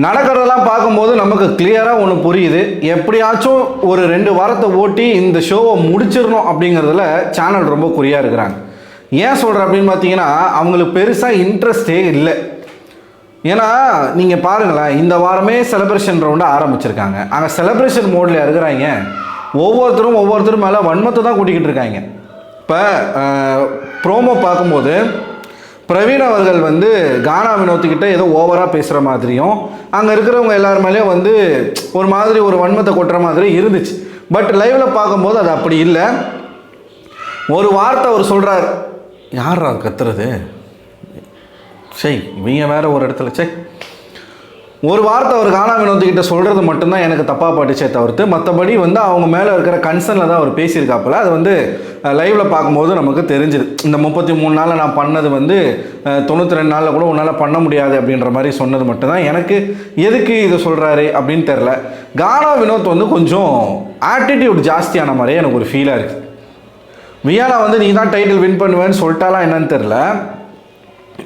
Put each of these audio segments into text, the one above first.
நடக்கிறதெல்லாம் பார்க்கும்போது நமக்கு கிளியராக ஒன்று புரியுது. எப்படியாச்சும் ஒரு 2 வாரத்தை ஓட்டி இந்த ஷோவை முடிச்சிடணும் அப்படிங்கிறதுல சேனல் ரொம்ப குறியாக இருக்கிறாங்க. ஏன் சொல்கிறேன் அப்படின்னு பார்த்தீங்கன்னா, அவங்களுக்கு பெருசாக இன்ட்ரெஸ்டே இல்லை. ஏன்னா நீங்கள் பாருங்களேன், இந்த வாரமே செலிப்ரேஷன் ரவுண்டை ஆரம்பிச்சிருக்காங்க. அங்கே செலிப்ரேஷன் மோடில் இருக்கிறாங்க. ஒவ்வொருத்தரும் மேலே வன்மத்தை தான் கூட்டிக்கிட்டு இருக்காங்க. இப்போ ப்ரோமோ பார்க்கும்போது பிரவீன் அவர்கள் வந்து கானா வினோத்துக்கிட்ட ஏதோ ஓவராக பேசுகிற மாதிரியும், அங்கே இருக்கிறவங்க எல்லாருமேலேயும் வந்து ஒரு மாதிரி ஒரு வன்மத்தை கொட்டுற மாதிரி இருந்துச்சு. பட் லைவில் பார்க்கும்போது அது அப்படி இல்லை. ஒரு வார்த்தை அவர் சொல்கிறார், யாரா கத்துறது, சரி இவங்க வேற ஒரு இடத்துல சே ஒரு வார்த்தை அவர் கானா வினோத்துக்கிட்ட சொல்கிறது மட்டும்தான் எனக்கு தப்பாக பட்டுச்சே தவிர்த்து, மற்றபடி வந்து அவங்க மேலே இருக்கிற கன்சர்னில் தான் அவர் பேசியிருக்காப்புல. அது வந்து லைவில் பார்க்கும்போது நமக்கு தெரிஞ்சுது. இந்த 33 நாளில் நான் பண்ணது வந்து 92 நாளில் கூட உன்னால் பண்ண முடியாது அப்படின்ற மாதிரி சொன்னது மட்டும்தான் எனக்கு எதுக்கு இதை சொல்கிறாரு அப்படின்னு தெரில. கானா வினோத் வந்து கொஞ்சம் ஆட்டிடியூட் ஜாஸ்தியான மாதிரியே எனக்கு ஒரு ஃபீலாக இருக்குது. வியானா வந்து நீ தான் டைட்டில் வின் பண்ணுவேன்னு சொல்லிட்டாலாம் என்னன்னு தெரில.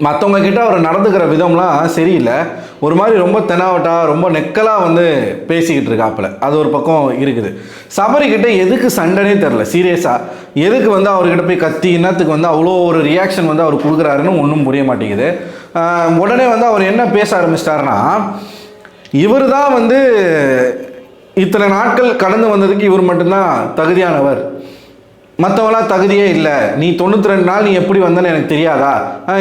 மற்றவங்க கிட்ட அவர் நடந்துக்கிற விதம்லாம் சரியில்லை. ஒரு மாதிரி ரொம்ப தெனாவட்டா ரொம்ப நெக்கலாக வந்து பேசிக்கிட்டு இருக்காப்புல. அது ஒரு பக்கம் இருக்குது. சபரிக்கிட்ட எதுக்கு சண்டைனே தெரில. சீரியஸாக எதுக்கு வந்து அவர்கிட்ட போய் கத்தி இன்னத்துக்கு வந்து அவ்வளோ ஒரு ரியாக்ஷன் வந்து அவர் கொடுக்குறாருன்னு ஒன்றும் புரிய மாட்டேங்குது. உடனே வந்து அவர் என்ன பேச ஆரம்பிச்சிட்டாருன்னா, இவர் தான் வந்து இத்தனை நாட்கள் கடந்து வந்ததுக்கு இவர் மட்டும்தான் தகுதியானவர், மற்றவங்களாம் தகுதியே இல்லை, நீ 92 நாள் நீ எப்படி வந்தேன்னு எனக்கு தெரியாதா,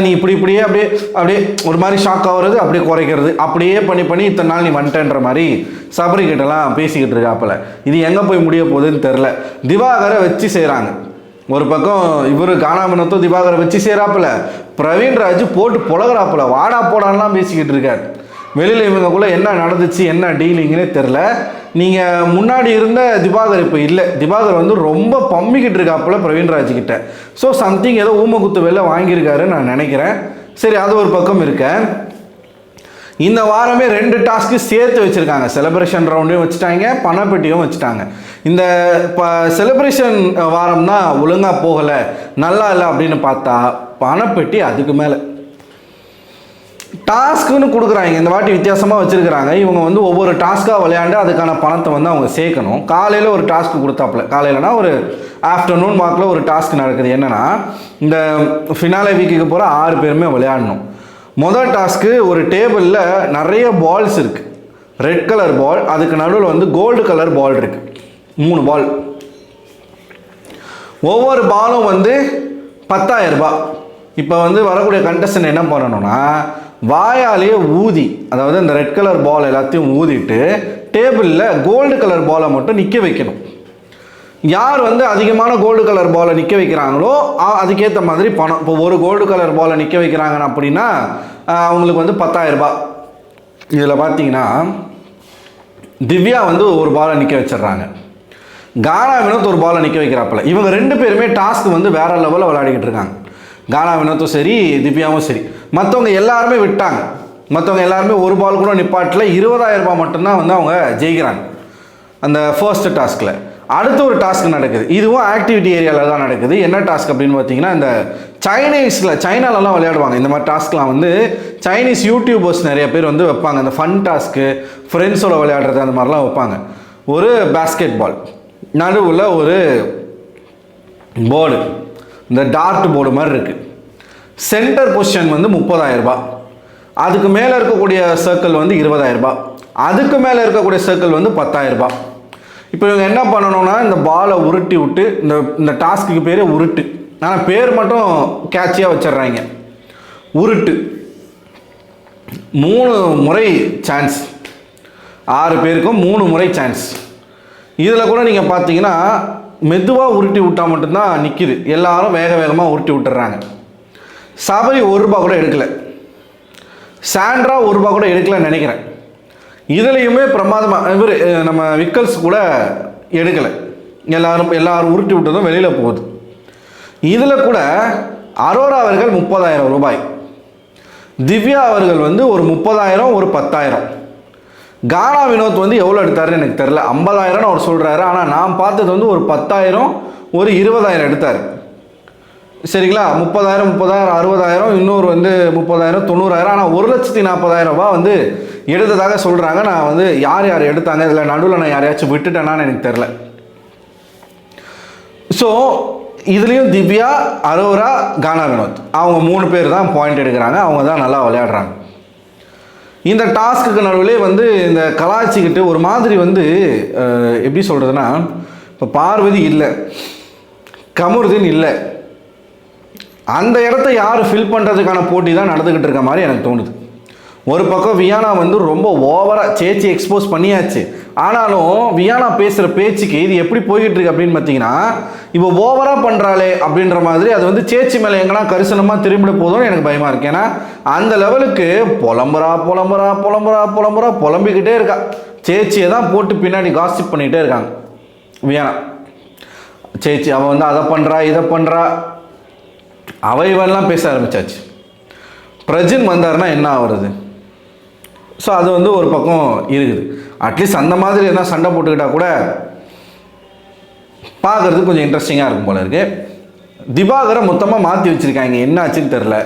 நீ இப்படியே அப்படியே ஒரு மாதிரி ஷாக் ஆகுறது, அப்படியே குறைக்கிறது, அப்படியே பண்ணி இத்தனை நாள் நீ வந்துட்டேன்ற மாதிரி சபரிக்கிட்டலாம் பேசிக்கிட்டு இருக்காப்புல. இது எங்கே போய் முடிய போகுதுன்னு தெரில. திவாகரை வச்சு செய்கிறாங்க. ஒரு பக்கம் இவர் கானா வினோத்தும் திவாகரை வச்சு செய்கிறாப்புல, பிரவீன் ராஜ் போட்டு புலகிறாப்புல, வாடா போடான்லாம் பேசிக்கிட்டு இருக்கார். வெளியில் இவங்கக்குள்ளே என்ன நடந்துச்சு என்ன டீலிங்னே தெரில. நீங்கள் முன்னாடி இருந்த திவாகர் இப்போ இல்லை. திவாகர் வந்து ரொம்ப பம்மிக்கிட்டு இருக்காப்புல பிரவீன் ராஜ்கிட்ட. ஸோ சம்திங் ஏதோ ஊமக்குத்து வெளில வாங்கியிருக்காருன்னு நான் நினைக்கிறேன். சரி, அது ஒரு பக்கம் இருக்க. இந்த வாரமே 2 டாஸ்க்கு சேர்த்து வச்சுருக்காங்க. செலிப்ரேஷன் ரவுண்டையும் வச்சுட்டாங்க, பணப்பெட்டியும் வச்சுட்டாங்க. இந்த செலிப்ரேஷன் வாரம் தான் ஒழுங்காக போகலை, நல்லா இல்லை அப்படின்னு பார்த்தா பணப்பெட்டி அதுக்கு மேலே டாஸ்க்குன்னு கொடுக்குறாங்க. இந்த வாட்டி வித்தியாசமாக வச்சுருக்கிறாங்க. இவங்க வந்து ஒவ்வொரு டாஸ்க்காக விளையாண்டு அதுக்கான பணத்தை வந்து அவங்க சேர்க்கணும். காலையில் ஒரு டாஸ்க்கு கொடுத்தாப்புல, காலையிலனா ஒரு ஆஃப்டர்நூன் வாக்கில் ஒரு டாஸ்க் நடக்குது. என்னென்னா, இந்த ஃபினாலே வீக்குக்கு போகிற 6 பேருமே விளையாடணும். முதல் டாஸ்க்கு, ஒரு டேபிளில் நிறைய பால்ஸ் இருக்குது. ரெட் கலர் பால், அதுக்கு நடுவில் வந்து கோல்டு கலர் பால் இருக்குது. 3 பால். ஒவ்வொரு பாலும் வந்து 10,000 ரூபாய். இப்போ வந்து வரக்கூடிய கண்டஸ்டன்ட் என்ன பண்ணணும்னா, வாயாலேயே ஊதி, அதாவது இந்த ரெட் கலர் பால் எல்லாத்தையும் ஊதிட்டு டேபிளில் கோல்டு கலர் பாலை மட்டும் நிற்க வைக்கணும். யார் வந்து அதிகமான கோல்டு கலர் பாலை நிற்க வைக்கிறாங்களோ அதுக்கேற்ற மாதிரி பணம். இப்போ ஒரு கோல்டு கலர் பாலை நிற்க வைக்கிறாங்கன்னு அப்படின்னா அவங்களுக்கு வந்து 10,000 ரூபாய். இதில் பார்த்தீங்கன்னா திவ்யா வந்து ஒரு பாலை நிற்க வச்சிடுறாங்க, கானா வினோத் ஒரு பாலை நிற்க வைக்கிறாப்புல. இவங்க 2 பேருமே டாஸ்க் வந்து வேற லெவலில் விளையாடிக்கிட்டு இருக்காங்க. கானா வினோத்தும் சரி, திவ்யாவும் சரி. மற்றவங்க எல்லாருமே விட்டாங்க. மற்றவங்க எல்லாருமே ஒரு பால் கூட நிப்பாட்டில் 20,000 ரூபாய் மட்டும்தான் வந்து அவங்க ஜெயிக்கிறாங்க அந்த ஃபர்ஸ்ட் டாஸ்கில். அடுத்த ஒரு டாஸ்க் நடக்குது. இதுவும் ஆக்டிவிட்டி ஏரியாவில் தான் நடக்குது. என்ன டாஸ்க் அப்படின்னு பார்த்தீங்கன்னா, இந்த சைனாலலாம் விளையாடுவாங்க இந்த மாதிரி டாஸ்க்லாம். வந்து சைனீஸ் யூடியூபர்ஸ் நிறைய பேர் வந்து வைப்பாங்க. அந்த ஃபன் டாஸ்க்கு, ஃப்ரெண்ட்ஸோட விளையாடுறது, அந்த மாதிரிலாம் வைப்பாங்க. ஒரு பேஸ்கெட் பால், நடுவில் ஒரு போர்டு, இந்த டார்ட் போர்டு மாதிரி இருக்குது. சென்டர் பொசிஷன் வந்து 30,000 ரூபாய். அதுக்கு மேலே இருக்கக்கூடிய சர்க்கிள் வந்து 20,000 ரூபாய். அதுக்கு மேலே இருக்கக்கூடிய சர்க்கிள் வந்து 10,000 ரூபாய். இப்போ இவங்க என்ன பண்ணணும்னா, இந்த பாலை உருட்டி விட்டு, இந்த டாஸ்க்கு பேர் உருட்டு, ஆனால் பேர் மட்டும் கேட்சியாக வச்சிடுறாங்க. உருட்டு 3 முறை சான்ஸ், 6 பேருக்கும் 3 முறை சான்ஸ். இதில் கூட நீங்கள் பார்த்தீங்கன்னா மெதுவாக உருட்டி விட்டால் மட்டும்தான் நிற்கிது. எல்லாரும் வேகமாக உருட்டி விட்டுறாங்க. சபரி 1 ரூபாய் கூட எடுக்கலை, சாண்ட்ரா 1 ரூபாய் கூட எடுக்கலன்னு நினைக்கிறேன். இதுலேயுமே பிரமாதமாக இவர் நம்ம விக்கல்ஸ் கூட எடுக்கலை. எல்லாரும் உருட்டி விட்டதும் வெளியில் போகுது. இதில் கூட அரோரா அவர்கள் 30,000 ரூபாய், திவ்யா அவர்கள் வந்து ஒரு 30,000, ஒரு 10,000. கானா வினோத் வந்து எவ்வளோ எடுத்தாருன்னு எனக்கு தெரில. 50,000 அவர் சொல்கிறாரு. ஆனால் நான் பார்த்தது வந்து ஒரு 10,000, ஒரு 20,000 எடுத்தார். சரிங்களா? 30,000 60,000, இன்னொரு வந்து 30,000 90,000. ஆனால் 1,40,000 ரூபாய் வந்து எடுத்ததாக சொல்கிறாங்க. நான் வந்து யார் யார் எடுத்தாங்க, இதில் நடுவில் நான் யாரையாச்சும் விட்டுட்டேனான்னு எனக்கு தெரில. ஸோ இதுலேயும் திவ்யா, அரோரா, கானா வினோத் அவங்க 3 பேர் தான் பாயிண்ட் எடுக்கிறாங்க. அவங்க தான் நல்லா விளையாடுறாங்க. இந்த டாஸ்க்கு நடுவிலே வந்து இந்த கலாய்ச்சிக்கிட்டு ஒரு மாதிரி வந்து எப்படி சொல்கிறதுனா, இப்போ பார்வதி இல்லை, கமருதீன் இல்லை, அந்த இடத்த யார் ஃபில் பண்ணுறதுக்கான போட்டி தான் நடந்துக்கிட்டு இருக்க மாதிரி எனக்கு தோணுது. ஒரு பக்கம் வியானா வந்து ரொம்ப ஓவராக சேச்சி எக்ஸ்போஸ் பண்ணியாச்சு. ஆனாலும் வியானா பேசுகிற பேச்சுக்கு இது எப்படி போய்கிட்டு இருக்கு அப்படின்னு பார்த்தீங்கன்னா, இப்போ ஓவராக பண்ணுறாளே அப்படின்ற மாதிரி அது வந்து சேச்சி மேலே எங்கன்னா கரிசனமாக திரும்பிட போதும்னு எனக்கு பயமாக இருக்கு. ஏன்னா அந்த லெவலுக்கு புலம்பிக்கிட்டே இருக்கா. சேச்சியை தான் போட்டு பின்னாடி காசிப் பண்ணிகிட்டே இருக்காங்க வியானா. சேச்சி அவன் வந்து அதை பண்ணுறா இதை பண்ணுறா அவைவெல்லாம் பேச ஆரம்பித்தாச்சு. பிரஜின் வந்தார்னா என்ன ஆகுறது? ஸோ அது வந்து ஒரு பக்கம் இருக்குது. அட்லீஸ்ட் அந்த மாதிரி எதாவது சண்டை போட்டுக்கிட்டால் கூட பார்க்குறதுக்கு கொஞ்சம் இன்ட்ரெஸ்டிங்காக இருக்கும் போல இருக்குது. திவாகரை மொத்தமாக மாற்றி வச்சுருக்காங்க, என்ன ஆச்சுன்னு தெரில.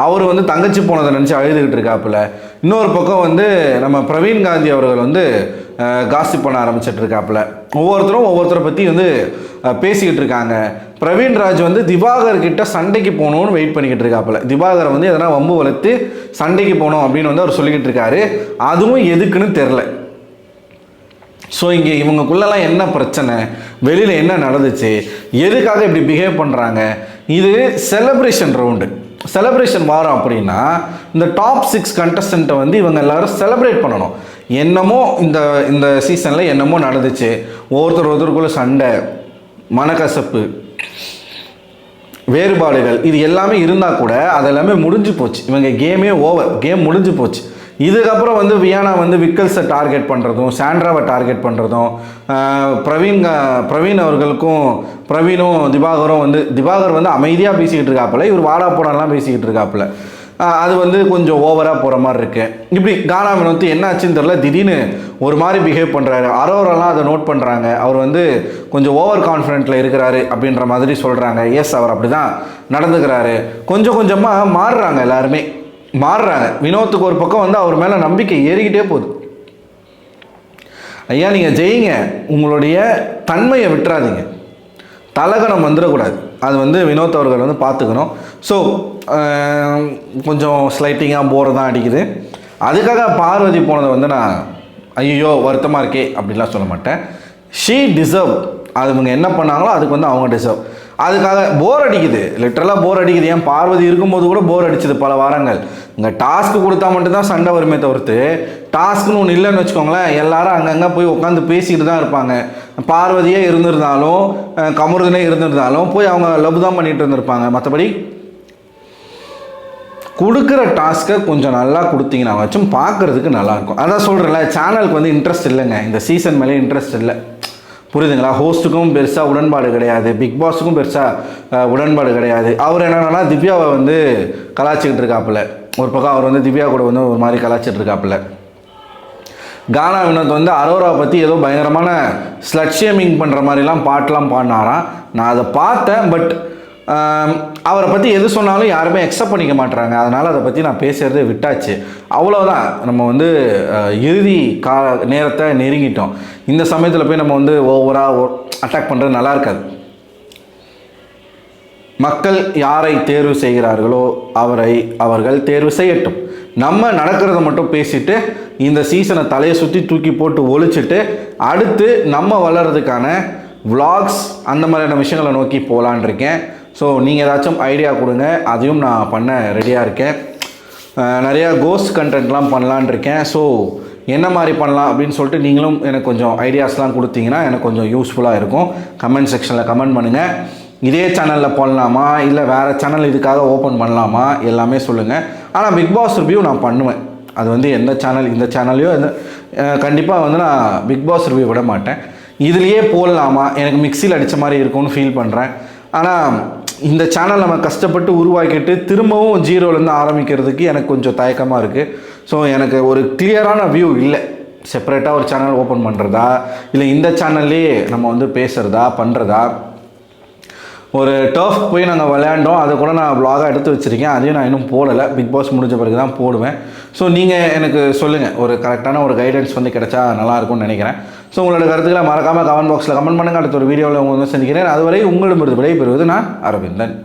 அவர் வந்து தங்கச்சி போனதை நினச்சி அழுதுகிட்டு இருக்காப்புல. இன்னொரு பக்கம் வந்து நம்ம பிரவீன் காந்தி அவர்கள் வந்து காசிப் பண்ண ஆரம்பிச்சிட்டு இருக்காப்புல. ஒவ்வொருத்தரை பற்றி வந்து பேசிக்கிட்டு இருக்காங்க. பிரவீன் ராஜ் வந்து திவாகர் கிட்ட சண்டைக்கு போகணும்னு வெயிட் பண்ணிக்கிட்டு இருக்காப்புல. திவாகரை வந்து எதனா வம்பு வளர்த்து சண்டைக்கு போகணும் அப்படின்னு வந்து அவர் சொல்லிக்கிட்டு இருக்காரு. அதுவும் எதுக்குன்னு தெரில. ஸோ இங்கே இவங்களுக்குள்ளெல்லாம் என்ன பிரச்சனை, வெளியில் என்ன நடந்துச்சு, எதுக்காக இப்படி பிஹேவ் பண்ணுறாங்க? இது செலிப்ரேஷன் ரவுண்டு, செலிப்ரேஷன் வாரம். அப்படின்னா இந்த டாப் 6 கண்டஸ்டண்ட்டை வந்து இவங்க எல்லாரும் செலிப்ரேட் பண்ணணும். என்னமோ இந்த சீசனில் என்னமோ நடந்துச்சு, ஒருத்தருக்குள்ள சண்டை, மனக்கசப்பு, வேறுபாடுகள், இது எல்லாமே இருந்தால் கூட அதெல்லாமே முடிஞ்சு போச்சு. இவங்க கேமே ஓவர், கேம் முடிஞ்சு போச்சு. இதுக்கப்புறம் வந்து வியானா வந்து விக்கல்ஸை டார்கெட் பண்ணுறதும், சாண்ட்ராவை டார்கெட் பண்ணுறதும், பிரவீன் அவர்களுக்கும் பிரவீனும் திவாகர் வந்து அமைதியாக பேசிக்கிட்டு இருக்காப்புல, இவர் வாடா போடாலாம் பேசிக்கிட்டு இருக்காப்புல. அது வந்து கொஞ்சம் ஓவராக போகிற மாதிரி இருக்கு. இப்படி கானா வினோத் என்ன ஆச்சுன்னு தெரியல, திடீர்னு ஒரு மாதிரி பிஹேவ் பண்ணுறாரு. அரோரெல்லாம் அதை நோட் பண்ணுறாங்க. அவர் வந்து கொஞ்சம் ஓவர் கான்ஃபிடென்ட்டில் இருக்கிறாரு அப்படின்ற மாதிரி சொல்கிறாங்க. எஸ், அவர் அப்படி தான் நடந்துக்கிறாரு. கொஞ்சம் கொஞ்சமாக மாறுறாங்க, எல்லாருமே மாறுறாங்க. வினோத்துக்கு ஒரு பக்கம் வந்து அவர் மேலே நம்பிக்கை ஏறிக்கிட்டே போகுது. ஐயா நீங்கள் ஜெயிங்க, உங்களுடைய தன்மையை விட்டுறாதீங்க, தலகணம் வந்துடக்கூடாது. அது வந்து வினோத் அவர்கள் வந்து பார்த்துக்கணும். ஸோ கொஞ்சம் ஸ்லைட்டிங்காக போர் தான் அடிக்குது. அதுக்காக பார்வதி போனதை வந்து நான் ஐயோ வருத்தமாக இருக்கே அப்படின்லாம் சொல்ல மாட்டேன். She deserve. அது இவங்க என்ன பண்ணாங்களோ அதுக்கு வந்து அவங்க டிசர்வ். அதுக்காக போர் அடிக்குது, லிட்டரலாக போர் அடிக்குது. ஏன் பார்வதி இருக்கும்போது கூட போர் அடிச்சுது பல வாரங்கள். இங்கே டாஸ்க்கு கொடுத்தா மட்டும்தான் சண்டை வருமே தவிர்த்து, டாஸ்க்குன்னு ஒன்று இல்லைன்னு வச்சுக்கோங்களேன், எல்லாரும் அங்கங்கே போய் உட்காந்து பேசிக்கிட்டு தான் இருப்பாங்க. பார்வதியே இருந்திருந்தாலும் கமருதனே இருந்திருந்தாலும் போய் அவங்க லவ் தான் பண்ணிட்டு இருந்திருப்பாங்க. மற்றபடி கொடுக்குற டாஸ்க்கை கொஞ்சம் நல்லா கொடுத்தீங்கன்னா வச்சும் பார்க்குறதுக்கு நல்லாயிருக்கும். அதான் சொல்கிறேன்ல, சேனலுக்கு வந்து இன்ட்ரெஸ்ட் இல்லைங்க, இந்த சீசன் மேலே இன்ட்ரெஸ்ட் இல்லை. புரியுதுங்களா? ஹோஸ்ட்டுக்கும் பெருசாக உடன்பாடு கிடையாது, பிக் பாஸுக்கும் பெருசாக உடன்பாடு கிடையாது. அவர் என்னென்னா திவ்யாவை வந்து கலாச்சிக்கிட்டு இருக்காப்புல. ஒரு பக்கம் அவர் வந்து திவ்யா கூட வந்து ஒரு மாதிரி கலாச்சிட்டு இருக்காப்புல. கானா வினோத் வந்து அரோராவை பற்றி ஏதோ பயங்கரமான ஸ்லட் ஷேமிங் பண்ணுற மாதிரிலாம் பாட்டெலாம் பாடினாராம். நான் அதை பார்த்தேன். பட் அவரை பற்றி எது சொன்னாலும் யாருமே அக்செப்ட் பண்ணிக்க மாட்டுறாங்க. அதனால் அதை பற்றி நான் பேசுகிறதே விட்டாச்சு. அவ்வளோதான். நம்ம வந்து இறுதி நேரத்தை நெருங்கிட்டோம். இந்த சமயத்தில் போய் நம்ம வந்து ஓவராக அட்டாக் பண்ணுறது நல்லா இருக்காது. மக்கள் யாரை தேர்வு செய்கிறார்களோ அவர்கள் தேர்வு செய்யட்டும். நம்ம நடக்கிறத மட்டும் பேசிட்டு இந்த சீசனை தலையை சுற்றி தூக்கி போட்டு ஒழிச்சிட்டு அடுத்து நம்ம வளர்கிறதுக்கான விளாக்ஸ் அந்த மாதிரியான விஷயங்களை நோக்கி போகலான் இருக்கேன். ஸோ நீங்கள் ஏதாச்சும் ஐடியா கொடுங்க, அதையும் நான் பண்ண ரெடியாக இருக்கேன். நிறையா கோஸ்ட் கண்டென்ட்லாம் பண்ணலான் இருக்கேன். ஸோ என்ன மாதிரி பண்ணலாம் அப்படின்னு சொல்லிட்டு நீங்களும் எனக்கு கொஞ்சம் ஐடியாஸ்லாம் கொடுத்தீங்கன்னா எனக்கு கொஞ்சம் யூஸ்ஃபுல்லாக இருக்கும். கமெண்ட் செக்ஷனில் கமெண்ட் பண்ணுங்கள். இதே சேனலில் போடலாமா இல்லை வேறு சேனல் இதுக்காக ஓப்பன் பண்ணலாமா எல்லாமே சொல்லுங்கள். ஆனால் பிக் பாஸ் ரிவ்யூ நான் பண்ணுவேன். அது வந்து எந்த சேனல், இந்த சேனல்லையோ கண்டிப்பாக வந்து நான் பிக் பாஸ் ரிவ்யூ விட மாட்டேன். இதுலேயே போடலாமா, எனக்கு மிக்சியில் அடித்த மாதிரி இருக்கும்னு ஃபீல் பண்ணுறேன். ஆனால் இந்த சேனல் நம்ம கஷ்டப்பட்டு உருவாக்கிட்டு திரும்பவும் ஜீரோலேருந்து ஆரம்பிக்கிறதுக்கு எனக்கு கொஞ்சம் தயக்கமாக இருக்குது. ஸோ எனக்கு ஒரு கிளியரான வியூ இல்லை. செப்பரேட்டாக ஒரு சேனல் ஓப்பன் பண்ணுறதா இல்லை இந்த சேனல்லே நம்ம வந்து பேசுகிறதா பண்ணுறதா ஒரு டர்ஃப் போய் நாங்கள் விளையாண்டோம். அதை கூட நான் vlog-ஆ எடுத்து வச்சுருக்கேன். அதையும் நான் இன்னும் போடலை. பிக் பாஸ் முடிஞ்ச பிறகு தான் போடுவேன். ஸோ நீங்கள் எனக்கு சொல்லுங்கள், ஒரு கரெக்டான ஒரு கைடன்ஸ் வந்து கிடைச்சா நல்லாயிருக்கும்னு நினைக்கிறேன். ஸோ உங்களோட கருத்துக்களை மறக்காமல் கமெண்ட் பாக்ஸில் கமெண்ட் பண்ணுங்கள். அடுத்த ஒரு வீடியோவில் உங்களை வந்து சந்திக்கிறேன். அதுவரை உங்களிடமிருந்து விடைபெறுவது நான் அரவிந்தன்.